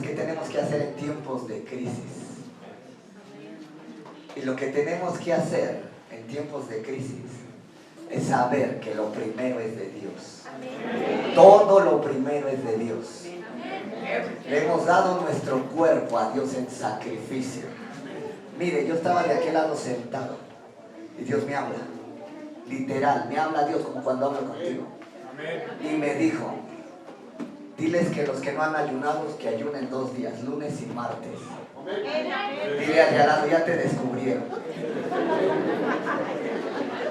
¿Qué tenemos que hacer en tiempos de crisis? Y lo que tenemos que hacer en tiempos de crisis es saber que lo primero es de Dios. Todo lo primero es de Dios. Le hemos dado nuestro cuerpo a Dios en sacrificio. Mire, yo estaba de aquel lado sentado y Dios me habla. Literal, me habla Dios como cuando hablo contigo. Y me dijo: diles que los que no han ayunado, que ayunen 2 días, lunes y martes. Dile al lado, ya te descubrieron.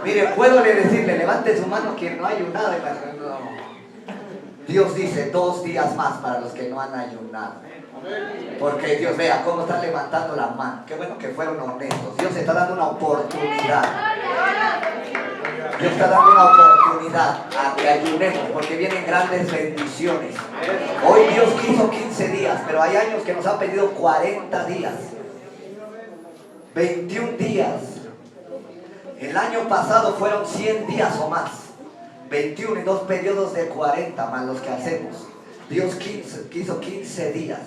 Mire, puedo decirle, levante su mano quien no ha ayunado. No. Dios dice 2 días más para los que no han ayunado. Porque Dios, vea cómo están levantando la mano. Qué bueno que fueron honestos. Dios está dando una oportunidad. Dios está dando una oportunidad a que ayunemos, porque vienen grandes bendiciones. Hoy Dios quiso 15 días, pero hay años que nos han pedido 40 días, 21 días. El año pasado fueron 100 días o más, 21 y 2 periodos de 40 más los que hacemos. Dios quiso 15 días.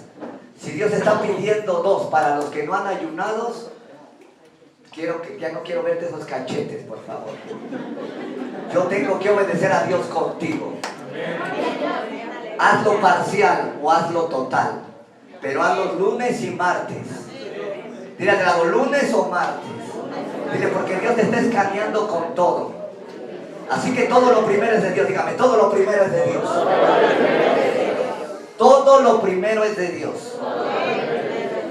Si Dios está pidiendo 2 para los que no han ayunado, ya no quiero verte esos cachetes, por favor. Yo tengo que obedecer a Dios contigo. Hazlo parcial o hazlo total, pero hazlo lunes y martes. Dile al lado, lunes o martes. Dile, porque Dios te está escaneando con todo. Así que todo lo primero es de Dios. Dígame, todo lo primero es de Dios. Todo lo primero es de Dios.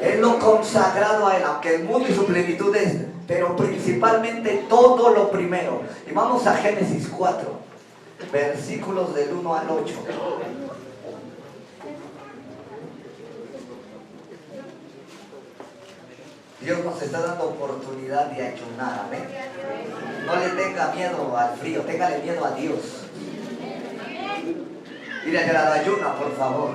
Es lo consagrado a Él, aunque el mundo y su plenitud es, pero principalmente todo lo primero. Y vamos a Génesis 4, versículos del 1 al 8. Dios nos está dando oportunidad de ayunar, amén. No le tenga miedo al frío, téngale miedo a Dios. Dile a la ayuna, por favor.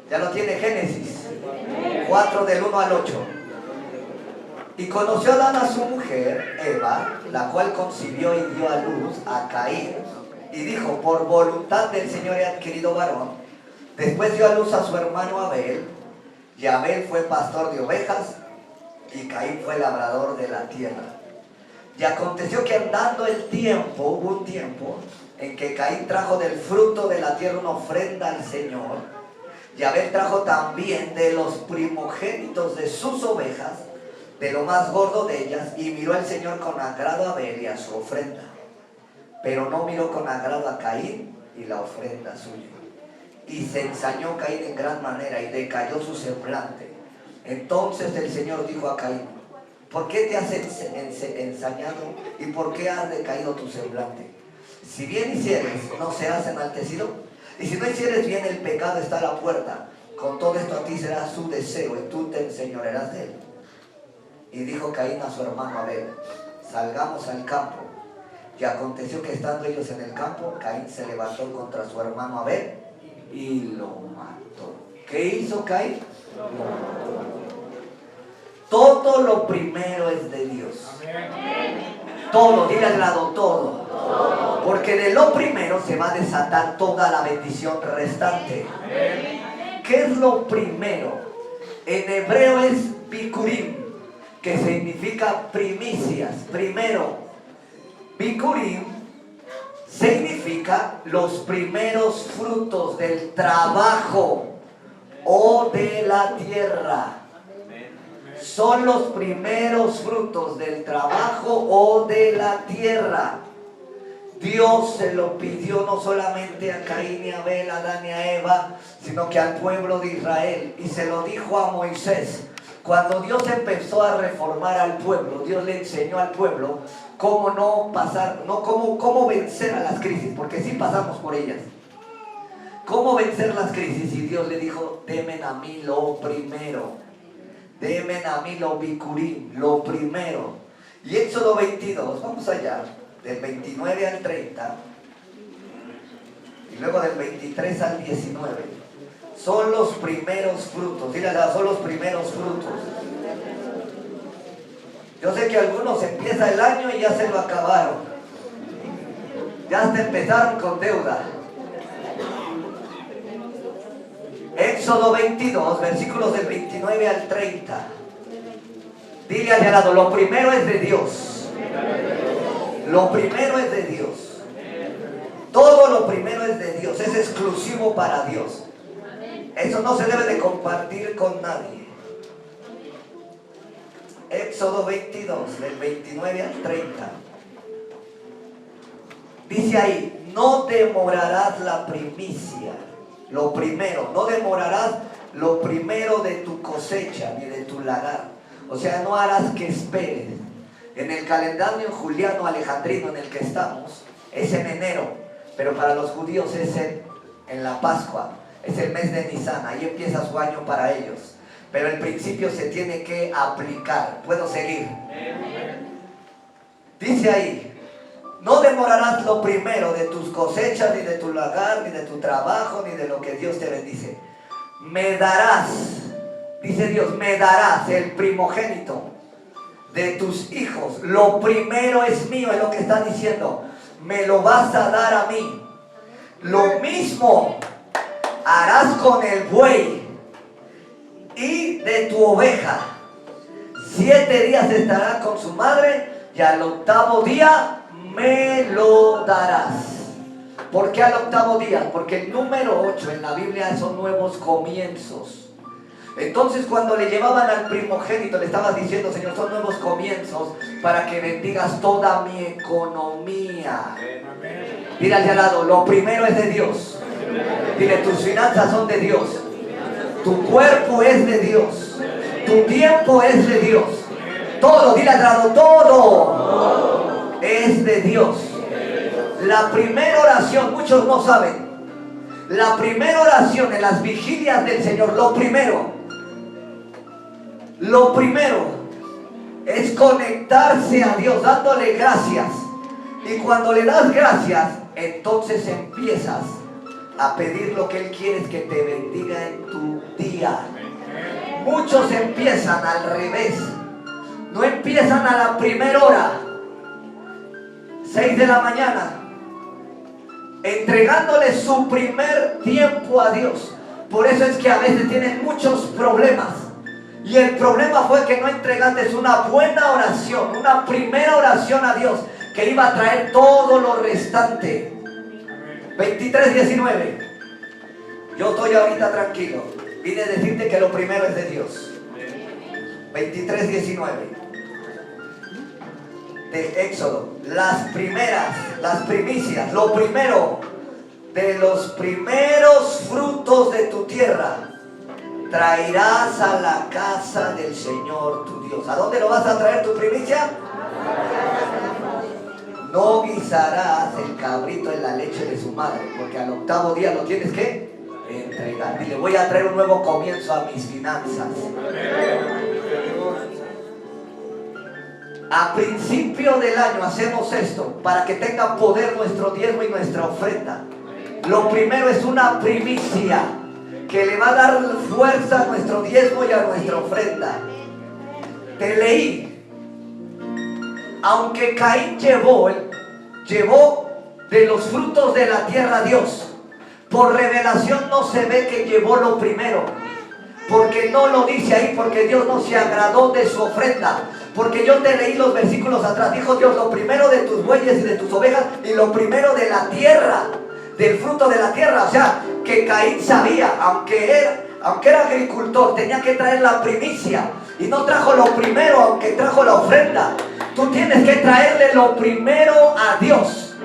Ya lo tiene Génesis 4 del 1 al 8. Y conoció Adán a su mujer, Eva, la cual concibió y dio a luz a Caín. Y dijo, por voluntad del Señor he adquirido varón. Después dio a luz a su hermano Abel. Y Abel fue pastor de ovejas. Y Caín fue labrador de la tierra. Y aconteció que andando el tiempo, hubo un tiempo en que Caín trajo del fruto de la tierra una ofrenda al Señor. Y Abel trajo también de los primogénitos de sus ovejas, de lo más gordo de ellas, y miró el Señor con agrado a Abel y a su ofrenda. Pero no miró con agrado a Caín y la ofrenda suya. Y se ensañó Caín en gran manera y decayó su semblante. Entonces el Señor dijo a Caín, ¿por qué te has ensañado y por qué has decaído tu semblante? Si bien hicieres, ¿no serás enaltecido? Y si no hicieres bien, el pecado está a la puerta. Con todo esto a ti será su deseo y tú te enseñorearás de él. Y dijo Caín a su hermano Abel, salgamos al campo. Y aconteció que estando ellos en el campo, Caín se levantó contra su hermano Abel y lo mató. ¿Qué hizo Caín? Lo mató. Todo lo primero es de Dios. Todo, dile al lado, todo. Porque de lo primero se va a desatar toda la bendición restante. ¿Qué es lo primero? En hebreo es bikurim, que significa primicias, primero. Bikurim significa los primeros frutos del trabajo o de la tierra. Son los primeros frutos del trabajo o de la tierra. Dios se lo pidió no solamente a Caín y a Abel, a Adán y a Eva, sino que al pueblo de Israel. Y se lo dijo a Moisés. Cuando Dios empezó a reformar al pueblo, Dios le enseñó al pueblo cómo no pasar, cómo vencer a las crisis, porque sí pasamos por ellas. Cómo vencer las crisis, y Dios le dijo, demen a mí lo primero. Demen a mí lo bikurim, lo primero. Y Éxodo 22, vamos allá, del 29 al 30, y luego del 23 al 19, son los primeros frutos. Dile, son los primeros frutos. Yo sé que algunos empieza el año y ya se lo acabaron. Ya hasta empezaron con deuda. Éxodo 22, versículos del 29 al 30. Dile al de al lado, lo primero es de Dios. Lo primero es de Dios. Todo lo primero es de Dios. Es exclusivo para Dios. Eso no se debe de compartir con nadie. Éxodo 22, del 29 al 30. Dice ahí, no demorarás la primicia. Lo primero, no demorarás lo primero de tu cosecha ni de tu lagar. O sea, no harás que esperes. En el calendario juliano alejandrino en el que estamos, es en enero, pero para los judíos es en la Pascua, es el mes de Nisan, ahí empieza su año para ellos. Pero el principio se tiene que aplicar. ¿Puedo seguir? Dice ahí, no demorarás lo primero de tus cosechas, ni de tu lagar, ni de tu trabajo, ni de lo que Dios te bendice. Me darás, dice Dios, me darás el primogénito de tus hijos. Lo primero es mío, es lo que está diciendo. Me lo vas a dar a mí. Lo mismo harás con el buey y de tu oveja. 7 días estará con su madre y al 8º día me lo darás. ¿Por qué al 8º día? Porque el número 8 en la Biblia son nuevos comienzos. Entonces cuando le llevaban al primogénito le estabas diciendo, Señor, son nuevos comienzos para que bendigas toda mi economía. Dile al de al lado, lo primero es de Dios. Dile, tus finanzas son de Dios. Tu cuerpo es de Dios. Tu tiempo es de Dios. Todo, dile al lado, todo es de Dios. La primera oración, muchos no saben. La primera oración en las vigilias del Señor, lo primero es conectarse a Dios dándole gracias. Y cuando le das gracias, entonces empiezas a pedir lo que Él quiere que te bendiga en tu día. Muchos empiezan al revés. No empiezan a la primera hora, 6 de la mañana, entregándole su primer tiempo a Dios. Por eso es que a veces tienen muchos problemas. Y el problema fue que no entregaste una buena oración, una primera oración a Dios, que iba a traer todo lo restante. 23:19. Yo estoy ahorita tranquilo. Vine a decirte que lo primero es de Dios. 23:19 de Éxodo. Las primicias, lo primero de los primeros frutos de tu tierra traerás a la casa del Señor tu Dios. ¿A dónde lo vas a traer tu primicia? No guisarás el cabrito en la leche de su madre, porque al 8º día lo tienes que entregar. Dile, voy a traer un nuevo comienzo a mis finanzas. A principio del año hacemos esto para que tenga poder nuestro diezmo y nuestra ofrenda. Lo primero es una primicia que le va a dar fuerza a nuestro diezmo y a nuestra ofrenda. Te leí, aunque Caín llevó de los frutos de la tierra a Dios, por revelación no se ve que llevó lo primero, porque no lo dice ahí, porque Dios no se agradó de su ofrenda. Porque yo te leí los versículos atrás, dijo Dios, lo primero de tus bueyes y de tus ovejas y lo primero de la tierra, del fruto de la tierra. O sea, que Caín sabía, aunque era agricultor, tenía que traer la primicia y no trajo lo primero, aunque trajo la ofrenda. Tú tienes que traerle lo primero a Dios,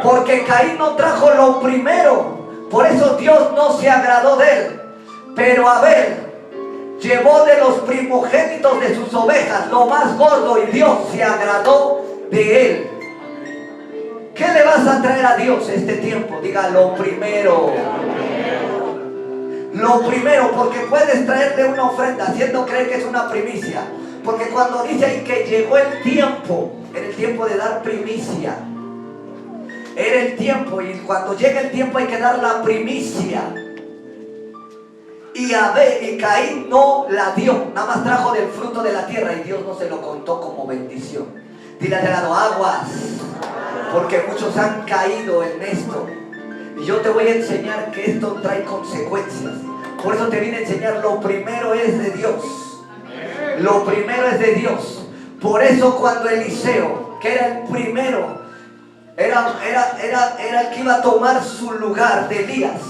porque Caín no trajo lo primero, por eso Dios no se agradó de él. Pero Abel llevó de los primogénitos de sus ovejas lo más gordo y Dios se agradó de él. ¿Qué le vas a traer a Dios este tiempo? Diga, lo primero. Lo primero, porque puedes traerle una ofrenda haciendo creer que es una primicia. Porque cuando dice ahí que llegó el tiempo, era el tiempo de dar primicia. Era el tiempo, y cuando llega el tiempo hay que dar la primicia. Y Caín no la dio, nada más trajo del fruto de la tierra y Dios no se lo contó como bendición. Dile al lado, aguas. porque muchos han caído en esto. Y yo te voy a enseñar que esto trae consecuencias. Por eso te vine a enseñar, lo primero es de Dios. Lo primero es de Dios. Por eso cuando Eliseo, que era el primero, era el que iba a tomar su lugar de Elías,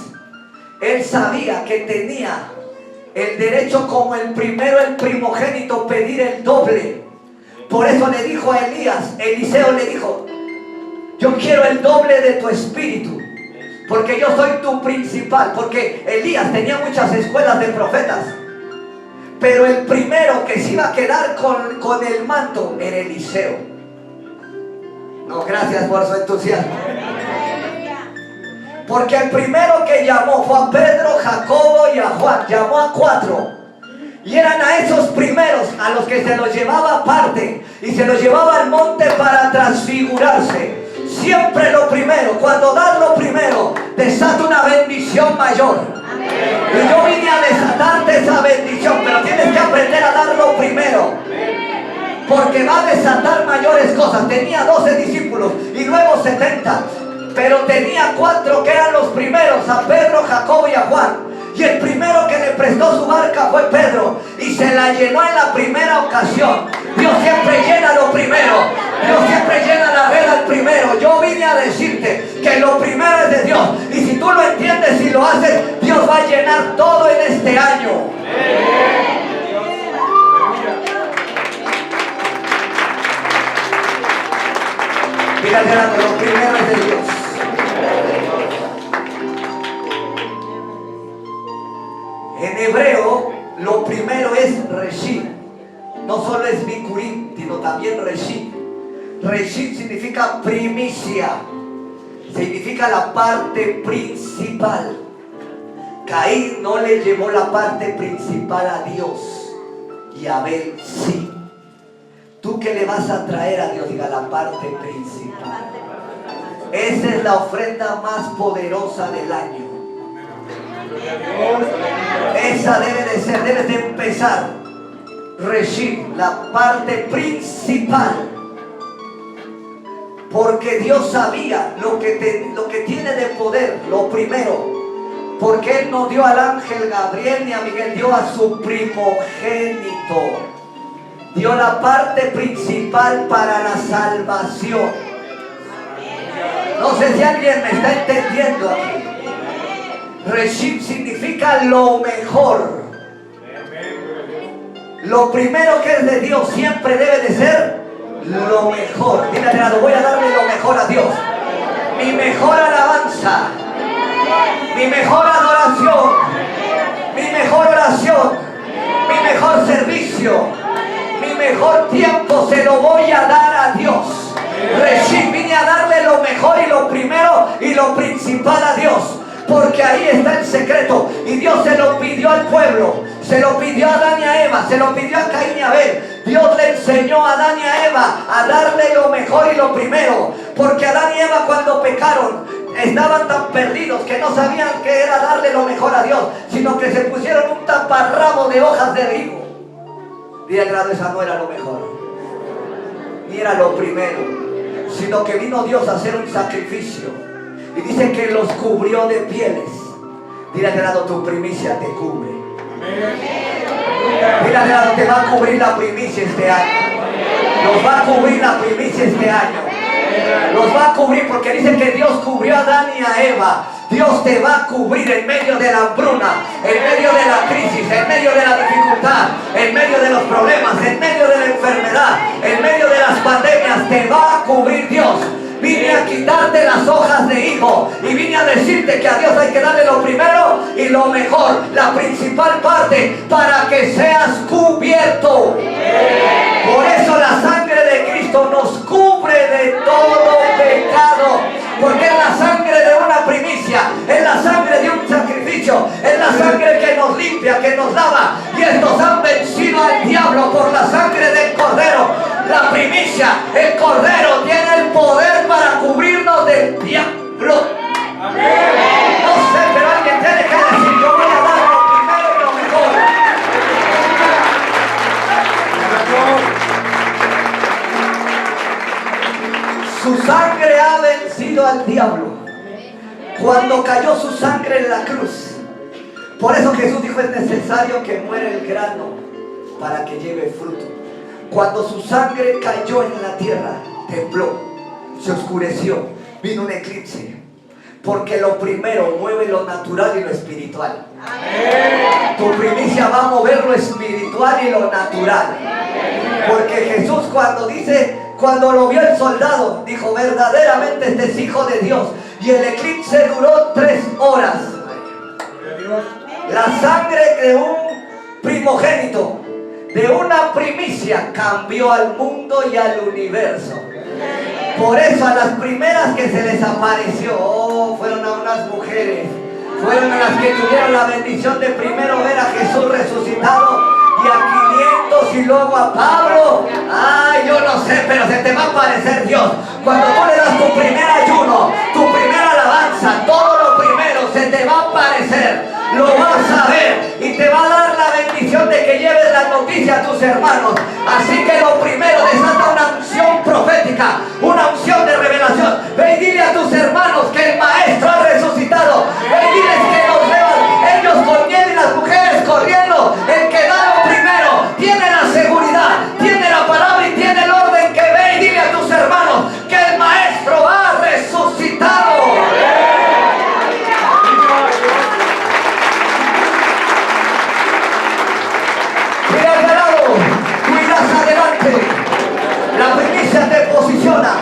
él sabía que tenía el derecho como el primero, el primogénito, pedir el doble. Por eso le dijo a Elías, Eliseo le dijo: yo quiero el doble de tu espíritu, porque yo soy tu principal. Porque Elías tenía muchas escuelas de profetas, pero el primero que se iba a quedar con el manto era Eliseo. No, gracias por su entusiasmo. Porque el primero que llamó fue a Pedro, Jacobo y a Juan. Llamó a 4. Y eran a esos primeros a los que se los llevaba aparte y se los llevaba al monte para transfigurarse. Siempre lo primero, cuando das lo primero, desata una bendición mayor. Y yo vine a desatarte esa bendición, pero tienes que aprender a dar lo primero, porque va a desatar mayores cosas. Tenía 12 discípulos y luego 70, pero tenía 4 que eran los primeros, a Pedro, Jacobo y a Juan. Y el primero que le prestó su barca fue Pedro, y se la llenó en la primera ocasión. Dios siempre llena lo primero. Dios siempre llena la red al primero. Yo vine a decirte que lo primero es de Dios, y si tú lo entiendes y lo haces, Dios va a llenar todo en este año. Fíjate, lo primero es de Dios. En hebreo, lo primero es Reshit. No solo es Bikurim, sino también Reshit. Reshit significa primicia. Significa la parte principal. Caín no le llevó la parte principal a Dios, y Abel sí. ¿Tú qué le vas a traer a Dios? Diga, la parte principal. Esa es la ofrenda más poderosa del año. Esa debe de ser, debes de empezar. Reshit, la parte principal. Porque Dios sabía lo que tiene de poder, lo primero. Porque Él no dio al ángel Gabriel ni a Miguel, dio a su primogénito. Dio la parte principal para la salvación. No sé si alguien me está entendiendo aquí. Reshit significa lo mejor. Lo primero que es de Dios siempre debe de ser lo mejor. Dile al lado, voy a darle lo mejor a Dios. Mi mejor alabanza, mi mejor adoración, mi mejor oración, mi mejor servicio, mi mejor tiempo se lo voy a dar a Dios. Reshit, vine a darle lo mejor y lo primero y lo principal a Dios. Porque ahí está el secreto. Y Dios se lo pidió al pueblo, se lo pidió a Adán y a Eva, se lo pidió a Caín y a Abel. Dios le enseñó a Adán y a Eva a darle lo mejor y lo primero. Porque Adán y Eva, cuando pecaron, estaban tan perdidos que no sabían qué era darle lo mejor a Dios, sino que se pusieron un taparrabo de hojas de higo. Dile al grado, esa no era lo mejor, ni era lo primero, sino que vino Dios a hacer un sacrificio. Y dice que los cubrió de pieles. Dile al lado, tu primicia te cubre. Dile al lado, te va a cubrir la primicia este año. Nos va a cubrir la primicia este año. Los va a cubrir, porque dice que Dios cubrió a Adán y a Eva. Dios te va a cubrir en medio de la hambruna, en medio de la crisis, en medio de la dificultad, en medio de los problemas, en medio de la enfermedad, en medio de las pandemias. Te va a cubrir Dios. Vine a quitarte las hojas de higo y vine a decirte que a Dios hay que darle lo primero y lo mejor, la principal parte, para que seas cubierto. Por eso la sangre de Cristo nos cubre de todo pecado, porque es la sangre de una primicia, es la sangre de un sacrificio, es la sangre que nos limpia, que nos lava. Y estos han vencido al diablo por la sangre del Cordero. La primicia, el Cordero tiene el poder para cubrirnos del diablo. No sé, pero alguien tiene que decir, yo voy a dar lo primero y lo mejor. Su sangre ha vencido al diablo. Cuando cayó su sangre en la cruz. Por eso Jesús dijo: es necesario que muera el grano para que lleve fruto. Cuando su sangre cayó en la tierra, tembló, se oscureció, vino un eclipse. Porque lo primero mueve lo natural y lo espiritual. Amén. Tu primicia va a mover lo espiritual y lo natural. Porque Jesús cuando lo vio el soldado, dijo: verdaderamente este es Hijo de Dios. Y el eclipse duró 3 horas. La sangre de un primogénito, de una primicia, cambió al mundo y al universo. Por eso a las primeras que se les apareció, fueron a unas mujeres, fueron a las que tuvieron la bendición de primero ver a Jesús resucitado, y a 500 y luego a Pablo. Ay, yo no sé, pero se te va a aparecer Dios. Cuando tú le das tu primer ayuno, tu primera alabanza, todo lo primero se te va a aparecer. Lo vas a ver y te va a dar la bendición de que lleves la noticia a tus hermanos. Así que lo primero, desata una unción profética, una unción de revelación. Ve y dile a tus hermanos que el Maestro ha resucitado. Ve y diles que los vean ellos corriendo y las mujeres corriendo. El que da lo primero tiene la seguridad, tiene la palabra y tiene el orden. Que ve y dile a tus hermanos que el Maestro ha resucitado. La primicia te posiciona,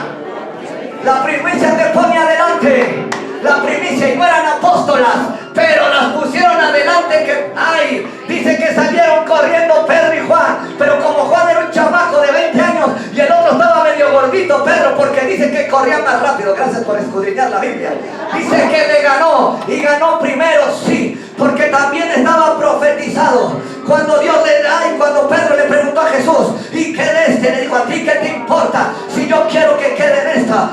la primicia te pone adelante. La primicia, y no eran apóstolas, pero las pusieron adelante. Que dice que salieron corriendo Pedro y Juan, pero como Juan era un chamaco de 20 años y el otro estaba medio gordito, Pedro, porque dice que corría más rápido. Gracias por escudriñar la Biblia. Dice que le ganó, y ganó primero, sí, porque también estaba profetizado. Cuando cuando Pedro le preguntó a Jesús: ¿y qué de este? Le dijo: ¿a ti qué te importa si yo quiero que quede en esta?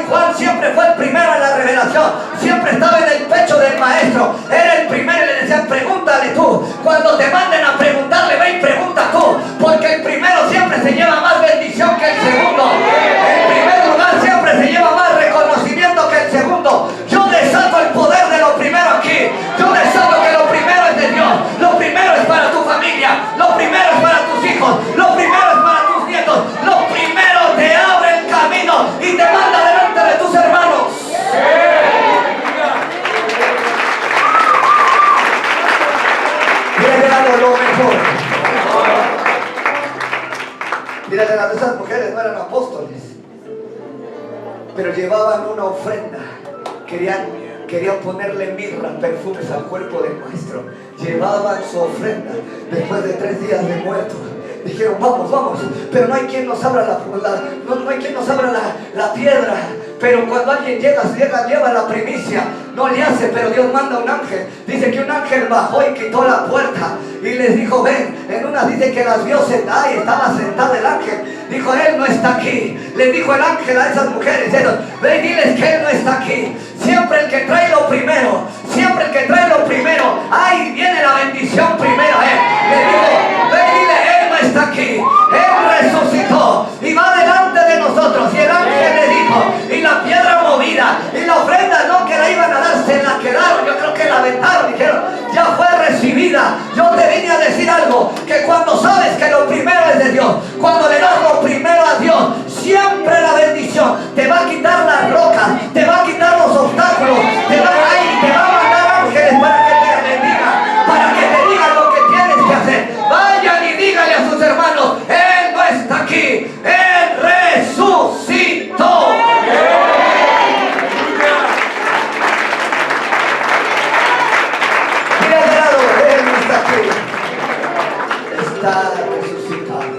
Juan siempre fue el primero en la revelación, siempre estaba en el pecho del Maestro, era el primero, y le decían: pregúntale tú. Cuando te manden a preguntarle, ve y pregunta tú, porque el primero siempre se lleva más bendición que el segundo. El primer lugar siempre se lleva más reconocimiento que el segundo. Yo desato el poder de lo primero aquí. Yo desato que lo primero es de Dios. Lo primero es para tu familia, lo primero es para tus hijos, lo primero es para tus nietos. Lo primero te abre el camino y te manda delante de tus hermanos. Mira, lo mejor. Mira, esas mujeres no eran apóstoles, pero llevaban una ofrenda. Querían ponerle mirra, perfumes al cuerpo del Maestro. Llevaban su ofrenda después de 3 días de muerto. Dijeron: vamos, pero no hay quien nos abra no hay quien nos abra la piedra. Pero cuando alguien lleva la primicia, no le hace, pero Dios manda un ángel. Dice que un ángel bajó y quitó la puerta y les dijo: ven. En una dice que las vio sentadas y estaba sentado el ángel. Dijo: él no está aquí. Le dijo el ángel a esas mujeres: ven y diles que él no está aquí. Siempre el que trae lo primero, viene la bendición primero. Le dijo: ven y dile, él no está aquí, él resucitó y va delante de nosotros. Y el ángel le dijo, y la piedra movida, y la ofrenda no que la iban a dar, se la quedaron. Yo creo que la aventaron, dijeron: ya fue recibida. Yo te vine a decir algo, que cuando sabes que lo primero es de Dios, cuando le das lo primero a Dios, siempre la bendición te va a quitar las rocas, te va a quitar los obstáculos, te va a mandar ángeles para que te bendigan, para que te digan lo que tienes que hacer. Vayan y díganle a sus hermanos: él no está aquí, él resucitó. Mira al lado, él no está aquí, está resucitado.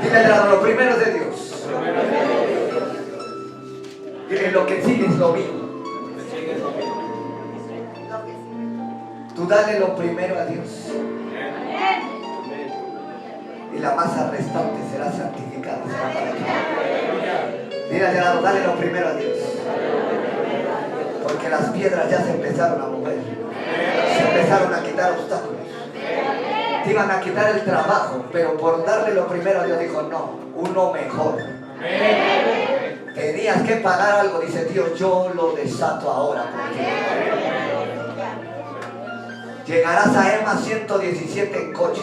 Dile al lado: lo primero es de Dios. Dile: lo que sigue es lo mismo. Tú dale lo primero a Dios, y la masa restante será santificada, será para ti. Dile al lado: dale lo primero a Dios, porque las piedras ya se empezaron a mover, se empezaron a quitar obstáculos. Te iban a quitar el trabajo, pero por darle lo primero a Dios dijo: no, uno mejor. Te tenías que pagar algo, dice Dios, yo lo desato ahora. Llegarás a EMA 117 en coche.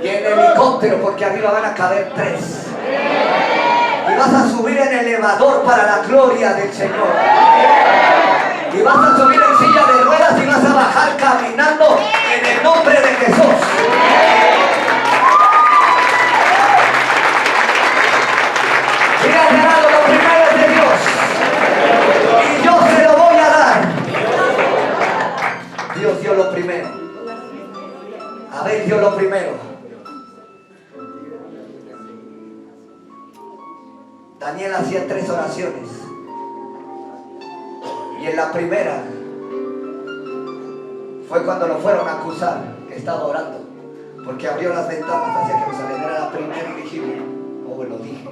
Y en helicóptero, porque arriba van a caber 3. Y vas a subir en elevador para la gloria del Señor. Y vas a subir en silla de ruedas y vas a bajar caminando en el nombre de Jesús. Dígale a lo primero es de Dios. Y yo se lo voy a dar. Dios dio lo primero. Abel dio lo primero. Daniel hacía 3 oraciones. Y en la primera fue cuando lo fueron a acusar, que estaba orando, porque abrió las ventanas hacia Jerusalén. Era la primera vigilia, como lo dije.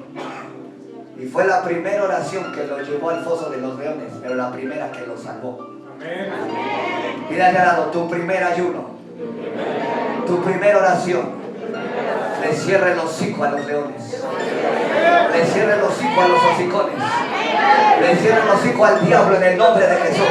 Y fue la primera oración que lo llevó al foso de los leones, pero la primera que lo salvó. Mira al lado, tu primer ayuno, tu primera oración, le cierra el hocico a los leones, le cierra el hocico a los hocicones, le cierra el hocico al diablo en el nombre de Jesús.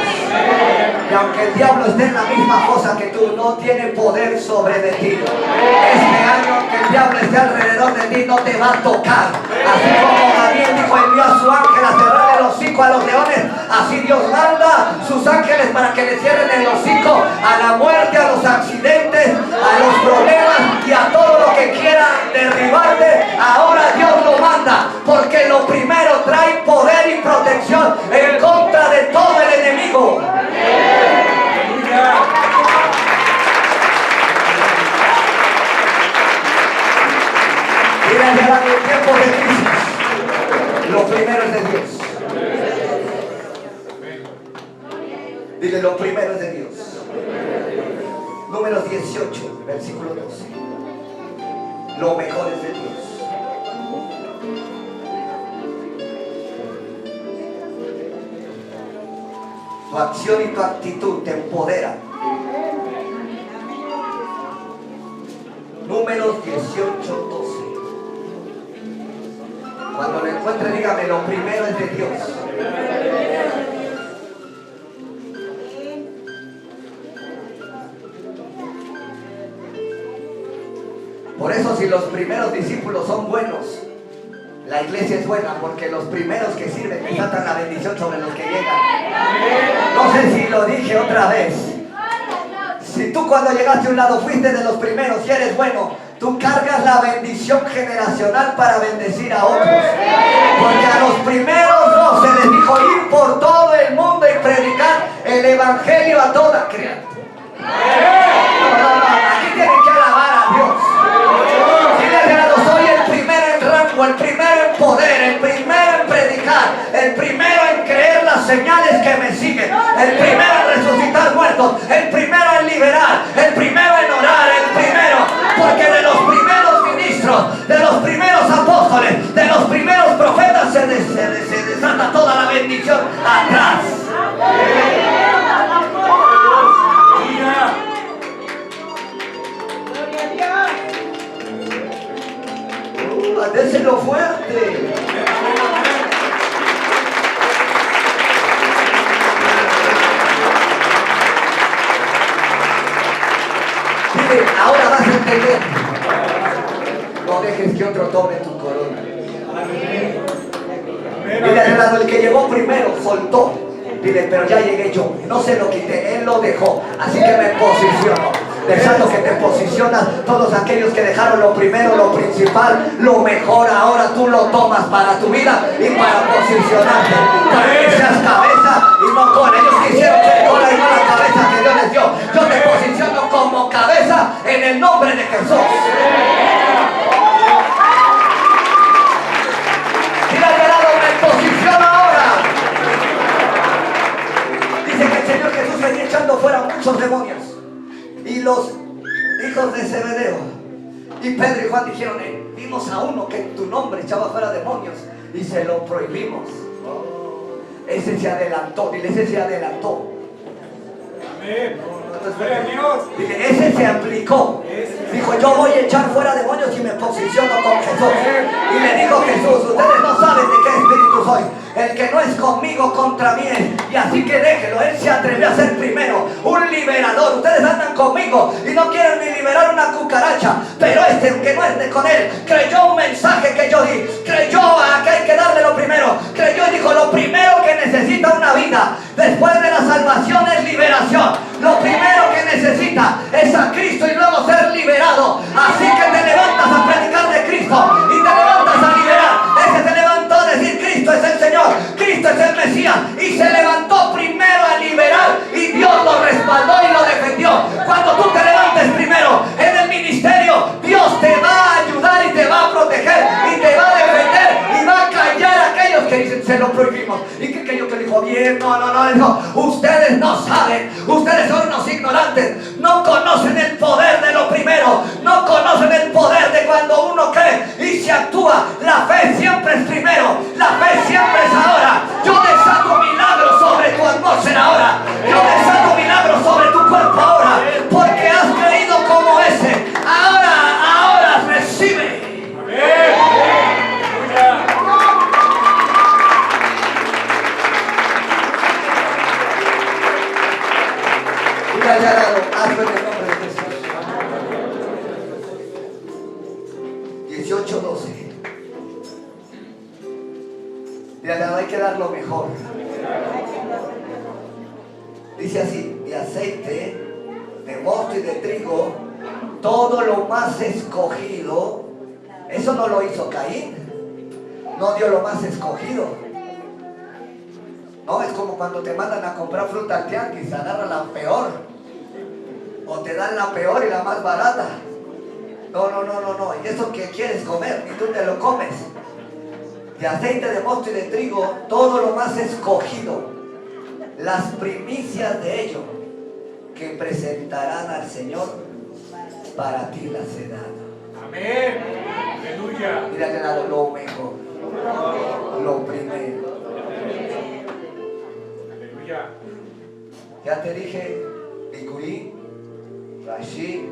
Y aunque el diablo esté en la misma cosa que tú, no tiene poder sobre de ti. Este año, aunque el diablo esté alrededor de ti, no te va a tocar. Así como Daniel dijo, envió a su ángel a cerrar el hocico a los leones, así Dios manda sus ángeles para que le cierren el hocico a la muerte, a los accidentes, a los problemas y a todo lo que quiera derribarte. Ahora Dios lo manda, porque lo primero trae poder y protección en contra de todo el enemigo. Mira, ya en tiempos de crisis, lo primero es de Dios. Dile, lo primero es de Dios. Números 18, versículo 12. Lo mejor es de Dios. Tu acción y tu actitud te empoderan. Números 18, 12. Cuando lo encuentre, dígame, lo primero es de Dios. Por eso, si los primeros discípulos son buenos, la iglesia es buena, porque los primeros que sirven desatan la bendición sobre los que llegan. No sé si lo dije otra vez. Si tú cuando llegaste a un lado fuiste de los primeros y eres bueno, tú cargas la bendición generacional para bendecir a otros. Porque a los primeros no se les dijo ir por todo el mundo y predicar el evangelio a toda criatura. Aquí tienen que alabar a Dios. Soy el primero en rango, el primero en poder, el primero en predicar, el primero en creer las señales que me siguen, el primero en resucitar muertos, el primero en liberar, el primero en orar, el primero, porque de los primeros ministros, de los primeros apóstoles, de los primeros profetas se desata toda la bendición atrás. Déselo fuerte. Dile, ahora vas a entender. No dejes que otro tome tu corona. Dile al lado, el que llegó primero soltó. Dile, pero ya llegué yo. No se lo quité, él lo dejó. Así que me posiciono. Deseando que te posicionas, todos aquellos que dejaron lo primero, lo principal, lo mejor, ahora tú lo tomas para tu vida y para posicionarte, para que seas cabeza y no cola. Ellos quisieron ser cola y no la cabeza que Dios les dio. Yo te posiciono como cabeza en el nombre de Jesús. Mira al lado, me posiciono ahora. Dice que el Señor Jesús venía echando fuera muchos demonios. Y los hijos de Zebedeo y Pedro y Juan dijeron, vimos a uno que en tu nombre echaba fuera demonios y se lo prohibimos. Ese se adelantó, dile, ese se adelantó. es fuerte. Dile, ese se aplicó. Dijo, yo voy a echar fuera demonios y me posiciono con Jesús. Y le dijo Jesús, ustedes no saben de qué espíritu soy. El que no es conmigo, contra mí es. Y así que déjelo, él se atrevió a ser primero un liberador. Ustedes andan conmigo y no quieren ni liberar una cucaracha. Pero este que no es con él, creyó un mensaje que yo di. Creyó a que hay que darle lo primero. Creyó y dijo, lo primero que necesita una vida después de la salvación es liberación. Lo primero que necesita es a Cristo y luego ser liberado. Así que te levantas a predicar de Cristo y te levantas a liberar. Ese se levantó a decir, Cristo es el Señor, Cristo es el Mesías, y se levantó primero a liberar y Dios lo respaldó y lo defendió. Cuando tú te levantes primero en el ministerio, Dios te va a ayudar y te va a proteger y te va a defender y va a callar a aquellos que dicen se lo prohibimos. Y que aquello que dijo bien, no, ustedes no saben, ustedes son unos ignorantes, no conocen el poder de lo primero, no conocen el poder de cuando uno cree y se actúa. La fe siempre es primero, la fe siempre es ahora. Yo desato milagros sobre tu atmósfera ahora, yo desato milagros sobre tu cuerpo ahora, porque has creído como ese. Ahora recibe. Hazlo en el nombre de Jesús. 18:12. Mira, hay que dar lo mejor. Dice así: de aceite, de mosto y de trigo, todo lo más escogido. Eso no lo hizo Caín. No dio lo más escogido. No, es como cuando te mandan a comprar fruta al tianguis, agarra la peor. O te dan la peor y la más barata. No. Y eso que quieres comer, y tú te lo comes. De aceite, de mosto y de trigo, todo lo más escogido, las primicias de ello, que presentarán al Señor, para ti las he dado. Amén. Aleluya. Mira, te he dado lo mejor, lo primero. Aleluya. Ya te dije, Bikurí, Rashi,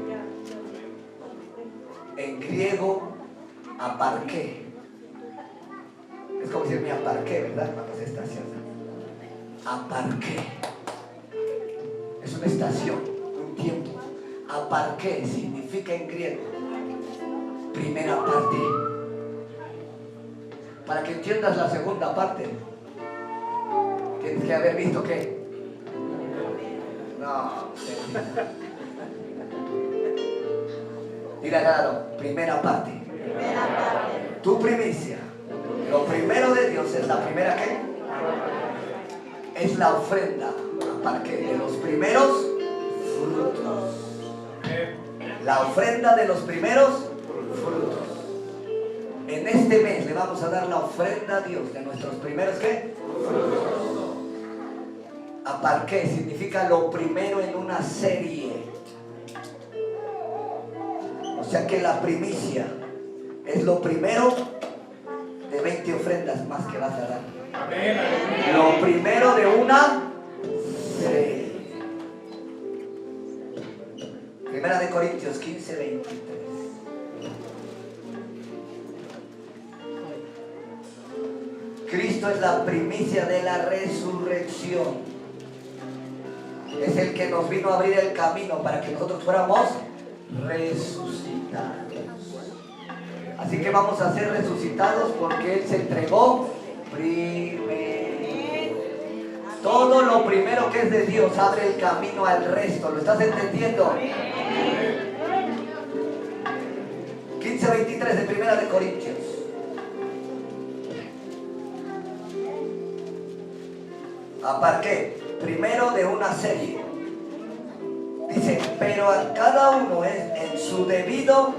en griego, aparqué. Es como decir, me aparqué, ¿verdad? Cuando se estaciona. Aparqué. Es una estación, un tiempo. Aparqué significa en griego primera parte. Para que entiendas la segunda parte, tienes que haber visto que Dile claro, primera parte. Tu primicia. Lo primero de Dios es la primera ¿qué? Es la ofrenda. Aparte de los primeros frutos. La ofrenda de los primeros frutos. En este mes le vamos a dar la ofrenda a Dios de nuestros primeros ¿qué? Frutos. Aparqué significa lo primero en una serie. O sea que la primicia es lo primero de 20 ofrendas más que vas a dar. Amén. Lo primero de una serie. Primera de Corintios 15:23. Cristo es la primicia de la resurrección. Es el que nos vino a abrir el camino para que nosotros fuéramos resucitados. Así que vamos a ser resucitados porque Él se entregó primero. Todo lo primero que es de Dios abre el camino al resto. ¿Lo estás entendiendo? 15:23 de Primera de Corintios. Aparqué. Primero de una serie. Dice, pero a cada uno es en su debido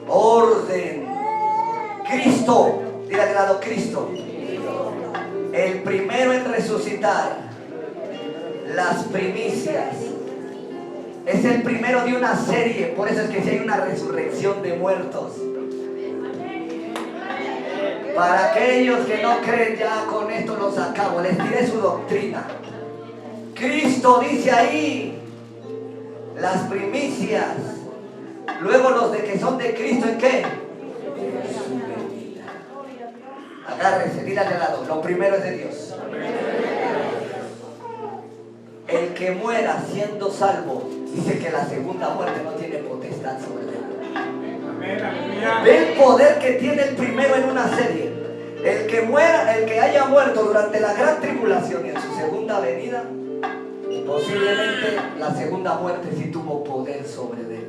orden. Cristo, dile al lado, Cristo, el primero en resucitar, las primicias. Es el primero de una serie. Por eso es que si hay una resurrección de muertos. Para aquellos que no creen, ya con esto los acabo. Les diré su doctrina. Cristo dice ahí las primicias. Luego los de que son de Cristo, ¿en qué? Agárrese, dígale al lado, lo primero es de Dios. El que muera siendo salvo, dice que la segunda muerte no tiene potestad sobre él. Ve el poder que tiene el primero en una serie. El que muera, el que haya muerto durante la gran tribulación y en su segunda venida, posiblemente la segunda muerte sí tuvo poder sobre él.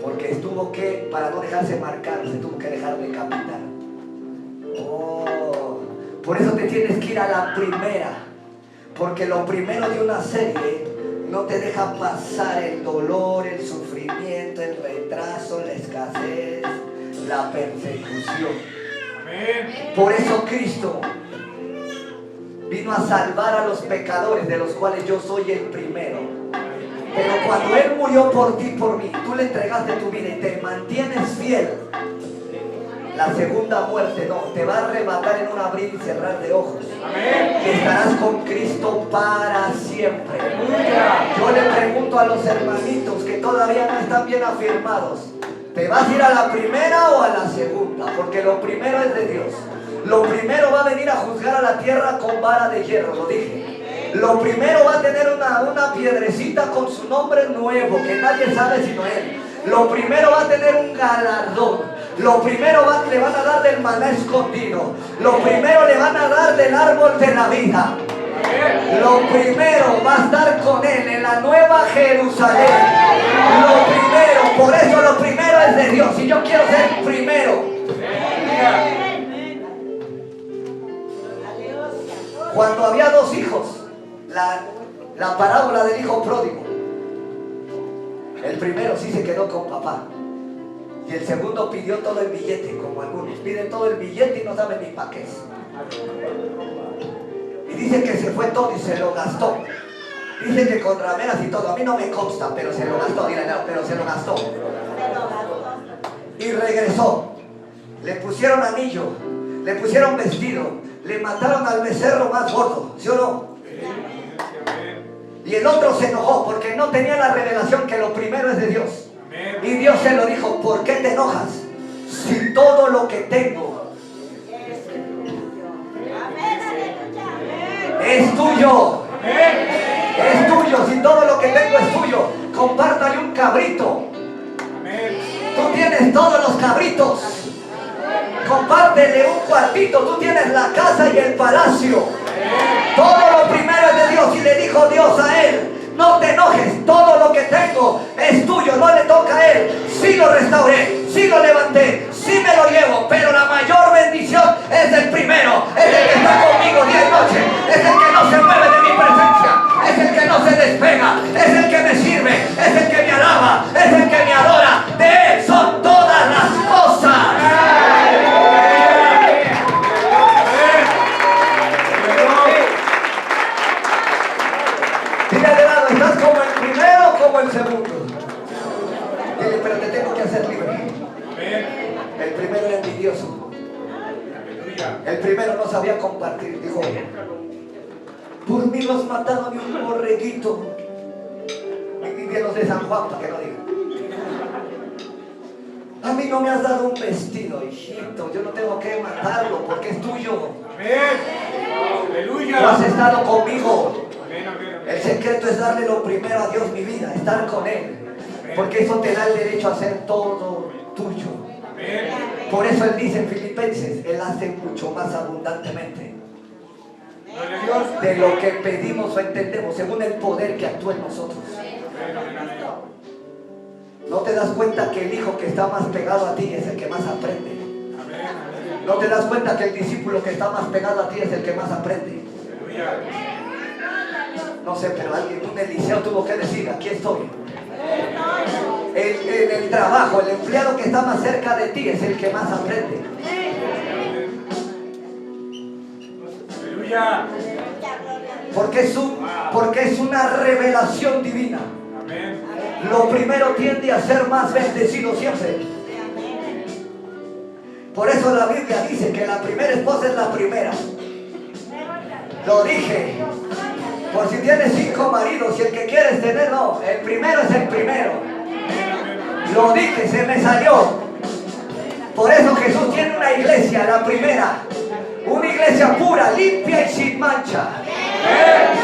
Porque estuvo que, para no dejarse marcar, se tuvo que dejar decapitar. Oh, por eso te tienes que ir a la primera. Porque lo primero de una serie no te deja pasar el dolor, el sufrimiento, el retraso, la escasez, la persecución. Amén. Por eso Cristo vino a salvar a los pecadores, de los cuales yo soy el primero. Pero cuando Él murió por ti, por mí, tú le entregaste tu vida y te mantienes fiel, la segunda muerte no, te va a arrebatar en un abrir y cerrar de ojos. Amén. Que estarás con Cristo para siempre. Yo le pregunto a los hermanitos que todavía no están bien afirmados, ¿te vas a ir a la primera o a la segunda? Porque lo primero es de Dios. Lo primero va a venir a juzgar a la tierra con vara de hierro, lo dije. Lo primero va a tener una piedrecita con su nombre nuevo, que nadie sabe sino Él. Lo primero va a tener un galardón. Lo primero le van a dar del maná escondido. Lo primero le van a dar del árbol de la vida. Lo primero va a estar con Él en la nueva Jerusalén. Lo primero, por eso lo primero es de Dios. Y yo quiero ser primero. Cuando había dos hijos, la parábola del hijo pródigo, el primero sí se quedó con papá. Y el segundo pidió todo el billete, como algunos. Piden todo el billete y no saben ni para qué es. Y dice que se fue todo y se lo gastó. Dice que con rameras y todo. A mí no me consta, pero se lo gastó. Dile, no, pero se lo gastó. Y regresó. Le pusieron anillo, le pusieron vestido, le mataron al becerro más gordo, ¿sí o no? Y el otro se enojó porque no tenía la revelación que lo primero es de Dios. Y Dios se lo dijo, ¿por qué te enojas? Si todo lo que tengo es tuyo. Es tuyo, si todo lo que tengo es tuyo. Compártale un cabrito. Tú tienes todos los cabritos. Compártele un cuartito. Tú tienes la casa y el palacio. Todo lo primero es de Dios. Y le dijo Dios a él, no te enojes, todo lo que tengo es tuyo, no le toca a él. Sí lo restauré, sí lo levanté, sí me lo llevo, pero la mayor bendición es el primero, es el que está conmigo día y noche, es el que no se mueve de mi presencia, es el que no se despega, es el que me sirve, es el que me alaba, es el que me adora. De él son todas las cosas. ¿Estás como el primero o como el segundo? Dile, pero te tengo que hacer libre. El primero era envidioso. El primero no sabía compartir. Dijo, por mí los mataron ni un borreguito. Y de los de San Juan, para que no digan. A mí no me has dado un vestido, hijito. Yo no tengo que matarlo porque es tuyo. Tú has estado conmigo. El secreto es darle lo primero a Dios, mi vida, estar con Él, porque eso te da el derecho a hacer todo tuyo. Por eso Él dice en Filipenses, Él hace mucho más abundantemente de lo que pedimos o entendemos, según el poder que actúa en nosotros. ¿No te das cuenta que el hijo que está más pegado a ti es el que más aprende? ¿No te das cuenta que el discípulo que está más pegado a ti es el que más aprende? No sé, pero alguien, un Eliseo tuvo que decir, aquí estoy. El trabajo, el empleado que está más cerca de ti es el que más aprende. Porque es una revelación divina. Lo primero tiende a ser más bendecido siempre. Por eso la Biblia dice que la primera esposa es la primera. Lo dije. Por si tienes 5 maridos y el que quieres tener, no, el primero es el primero. Lo dije, se me salió. Por eso Jesús tiene una iglesia, la primera. Una iglesia pura, limpia y sin mancha.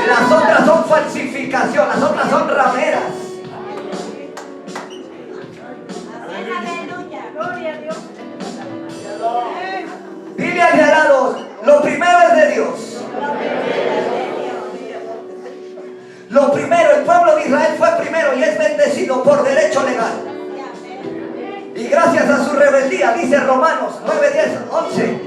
Las otras son falsificación, las otras son rameras. Dile al de al lado, lo primero es de Dios. Lo primero, el pueblo de Israel fue primero y es bendecido por derecho legal. Y gracias a su rebeldía, dice Romanos 9, 10, 11,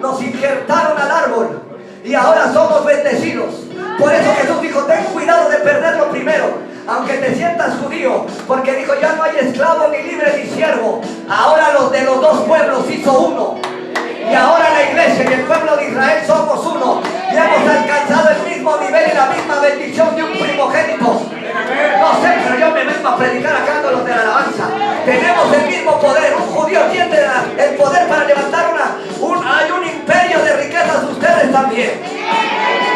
nos injertaron al árbol y ahora somos bendecidos. Por eso Jesús dijo, ten cuidado de perder lo primero, aunque te sientas judío, porque dijo, ya no hay esclavo ni libre ni siervo. Ahora los de los dos pueblos hizo uno. Y ahora la iglesia y el pueblo de Israel somos uno. Y hemos alcanzado el mismo nivel y la misma bendición de un primogénito. No sé, pero yo me vengo a predicar acá con los de la alabanza. Tenemos el mismo poder. Un judío tiene el poder para levantar hay un imperio de riquezas, ustedes también.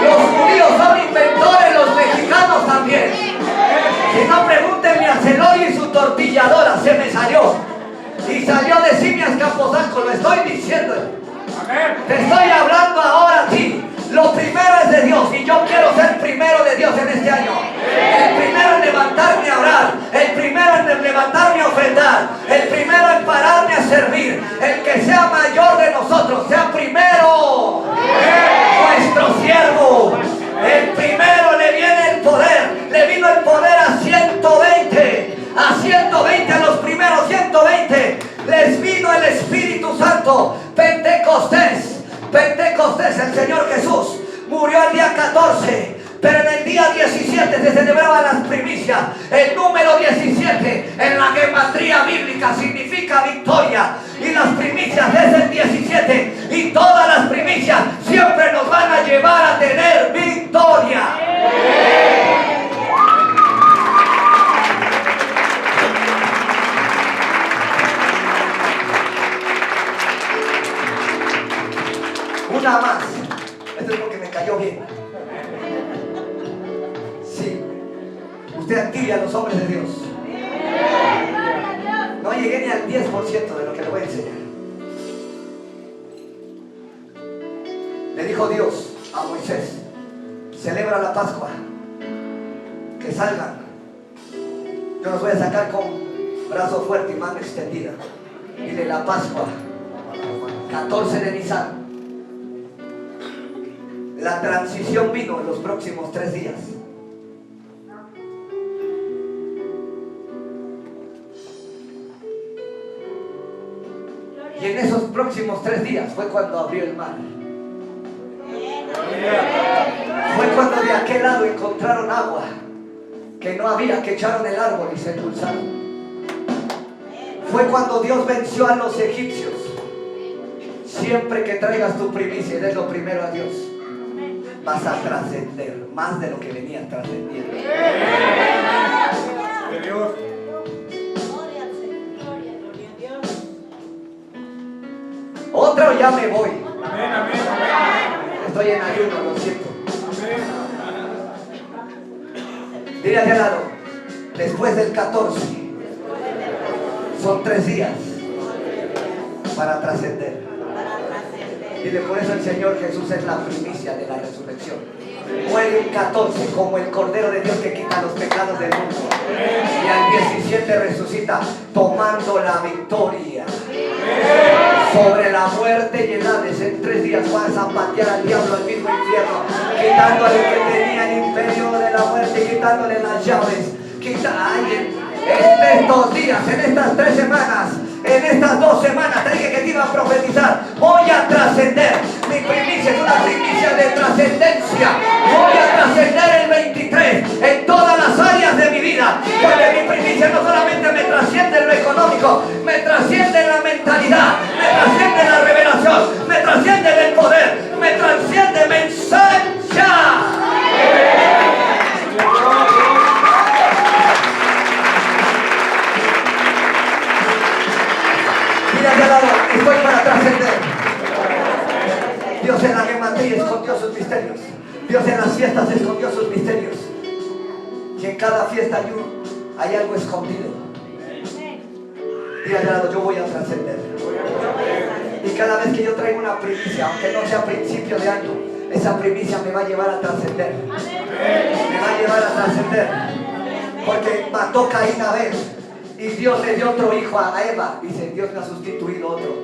Los judíos son inventores, los mexicanos también. Si no, pregúntenme a Celorio y su tortilladora, se me salió. Y salió de Simias Camposalco, lo estoy diciendo. Te estoy hablando ahora a ti. Lo primero es de Dios y yo quiero ser primero de Dios en este año. El primero en levantarme a orar, el primero en levantarme a ofrendar, el primero en pararme a servir. El que sea mayor de nosotros, sea primero nuestro siervo. El primero le viene el poder, le vino el poder a 120. A 120, a los primeros 120 les vino el Espíritu Santo. Pentecostés, el Señor Jesús murió el día 14, pero en el día 17 se celebraban las primicias. El número 17 en la gematría bíblica significa victoria, y las primicias es el 17, y todas las primicias siempre nos van a llevar a tener victoria. Una más. Esto es porque me cayó bien. Sí. Usted active a los hombres de Dios. No llegué ni al 10% de lo que le voy a enseñar. Le dijo Dios a Moisés, celebra la Pascua, que salgan. Yo los voy a sacar con brazo fuerte y mano extendida. Dile la Pascua, 14 de Nisan. La transición vino en los próximos 3 días. Y en esos próximos 3 días fue cuando abrió el mar. Fue cuando de aquel lado encontraron agua que no había, que echaron el árbol y se endulzaron. Fue cuando Dios venció a los egipcios. Siempre que traigas tu primicia y des lo primero a Dios, vas a trascender más de lo que venías trascendiendo. Otra o ya me voy. Estoy en ayuno, lo siento. Dile al lado, después del 14 son 3 días para trascender. Dile, por eso el Señor Jesús es la primicia de la resurrección. Muere el 14 como el Cordero de Dios que quita los pecados del mundo. Y al 17 resucita tomando la victoria sobre la muerte y el Hades. En 3 días vas a patear al diablo al mismo infierno, quitándole que tenía el imperio de la muerte y quitándole las llaves. En estos días, en estas 3 semanas, en estas 2 semanas te dije que te iba a profetizar. Voy a trascender. Mi primicia es una primicia de trascendencia. Voy a trascender el 23 en todas las áreas de mi vida, porque mi primicia no solamente me trasciende en lo económico, me trasciende en la mentalidad, me trasciende en la revelación, me trasciende en el poder, me trasciende, me ensancha. Mira de al lado, fiestas escondió sus misterios. Y en cada fiesta hay algo escondido. Dile al lado, yo voy a trascender. Y cada vez que yo traigo una primicia, aunque no sea principio de año, esa primicia me va a llevar a trascender. Me va a llevar a trascender. Porque mató Caín a Abel. Y Dios le dio otro hijo a Eva. Dice, Dios me ha sustituido otro.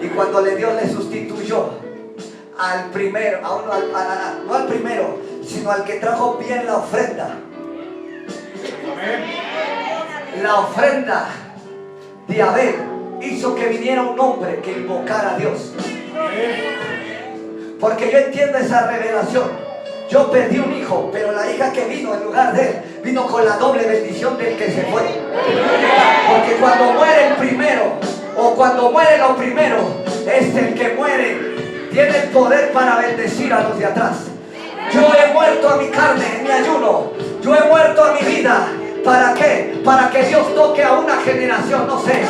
Y cuando Dios le sustituyó al primero, no al primero, sino al que trajo bien la ofrenda. La ofrenda de Abel hizo que viniera un hombre que invocara a Dios. Porque yo entiendo esa revelación. Yo perdí un hijo, pero la hija que vino en lugar de él, vino con la doble bendición del que se fue. Porque cuando muere el primero, o cuando muere lo primero, es el que muere, tiene el poder para bendecir a los de atrás. Yo he muerto a mi carne en mi ayuno. Yo he muerto a mi vida. ¿Para qué? Para que Dios toque a una generación, no sé.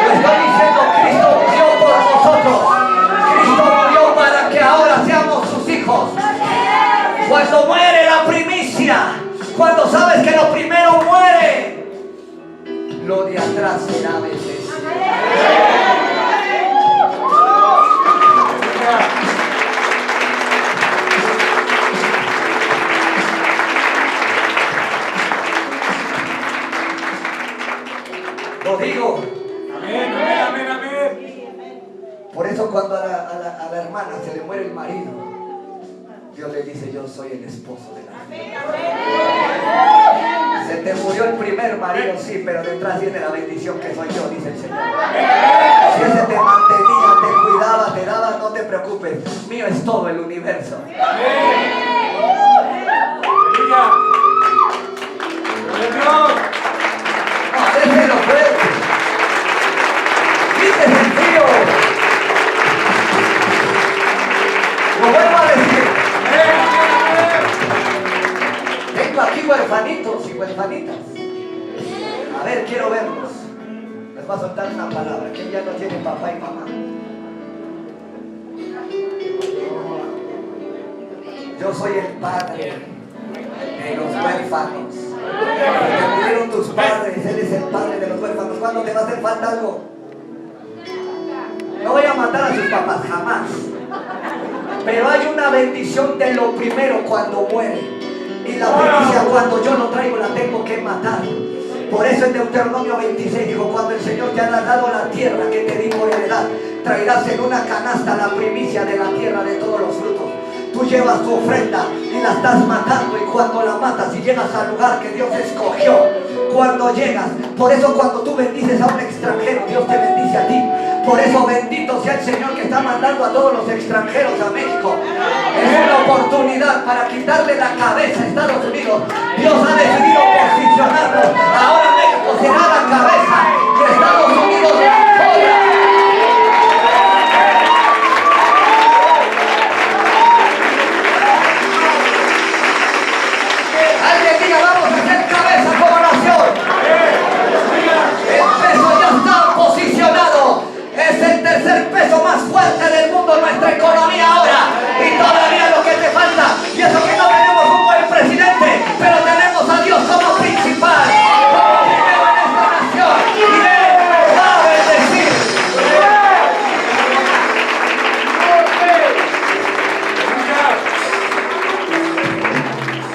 Lo estoy diciendo, Cristo murió por nosotros. Cristo murió para que ahora seamos sus hijos. Cuando muere la primicia, cuando sabes que lo primero muere, lo de atrás será bendecido. Lo digo. Amén, amén, amén, amén. Por eso cuando a la hermana se le muere el marido, Dios le dice, yo soy el esposo de la mujer. Se te murió el primer marido, sí, pero detrás viene la bendición que soy yo, dice el Señor. Si ese te mantenía, te cuidaba, te daba, no te preocupes. Mío es todo el universo. Aleluya. Déjenlo fuerte. Quítese el frío. Lo vuelvo a decir. Tengo aquí huerfanitos y huerfanitas. A ver, quiero verlos. Les va a soltar una palabra. ¿Quién ya no tiene papá y mamá? Yo soy el padre de los huérfanos. Te murieron tus padres, Él es el padre de los huérfanos. ¿Cuándo te va a hacer falta algo? No voy a matar a sus papás, jamás. Pero hay una bendición de lo primero cuando muere. Y la primicia cuando yo lo traigo la tengo que matar. Por eso en Deuteronomio 26 dijo, cuando el Señor te ha dado la tierra que te di por heredad, traerás en una canasta la primicia de la tierra de todos los frutos. Tú llevas tu ofrenda y la estás matando, y cuando la matas y llegas al lugar que Dios escogió, cuando llegas, por eso cuando tú bendices a un extranjero, Dios te bendice a ti. Por eso bendito sea el Señor que está mandando a todos los extranjeros a México. Es una oportunidad para quitarle la cabeza a Estados Unidos. Dios ha decidido posicionarlo. Ahora México será la cabeza y Estados Unidos la cola. Alguien diga, vamos a hacer cabeza como nación. El peso ya está posicionado. Es el tercer peso más fuerte del mundo en nuestra economía ahora. Y todavía lo que te falta. Y eso que no tenemos un buen presidente, pero tenemos a Dios como principal, como primero en esta nación. Y Él va a bendecir.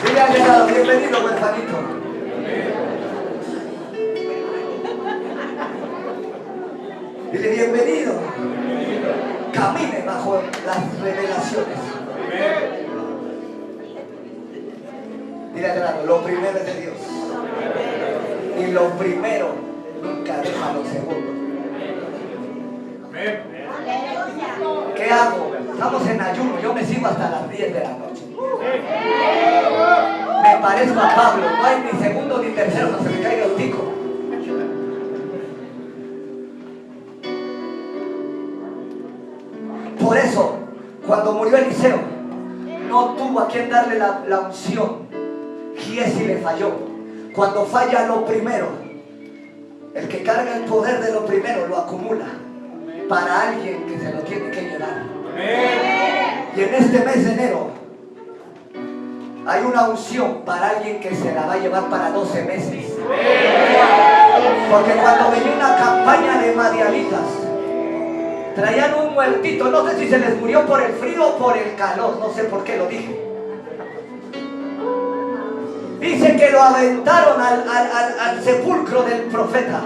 Dile al llegado, bienvenido, huerfanito. Dile, bienvenido. Camine bajo las revelaciones. Dile al lado, lo primero es de Dios. Y lo primero nunca deja lo segundo. ¿Qué hago? Estamos en ayuno, yo me sigo hasta las 10 de la noche. Me parezco a Pablo, no hay ni segundo ni tercero, no se me caiga el tico. Por eso, cuando murió Eliseo, no tuvo a quien darle la unción. Giesi le falló. Cuando falla lo primero, el que carga el poder de lo primero lo acumula para alguien que se lo tiene que llevar. Y en este mes de enero Hay una unción para alguien que se la va a llevar para 12 meses. Porque cuando venía una campaña de madianitas, traían un muertito, no sé si se les murió por el frío o por el calor, no sé por qué lo dije. Dice que lo aventaron al sepulcro del profeta.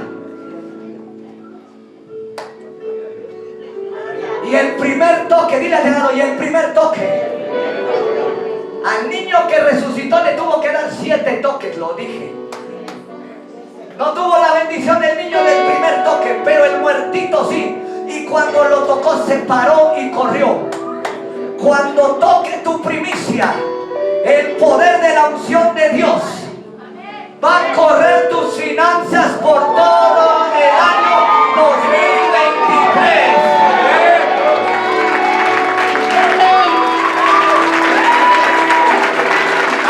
Y el primer toque, dile al lado, y el primer toque, al niño que resucitó le tuvo que dar 7 toques, lo dije. No tuvo la bendición del niño del primer toque, pero el muertito sí. Y cuando lo tocó se paró y corrió. Cuando toque tu primicia, el poder de la unción de Dios va a correr tus finanzas por todo el año 2023.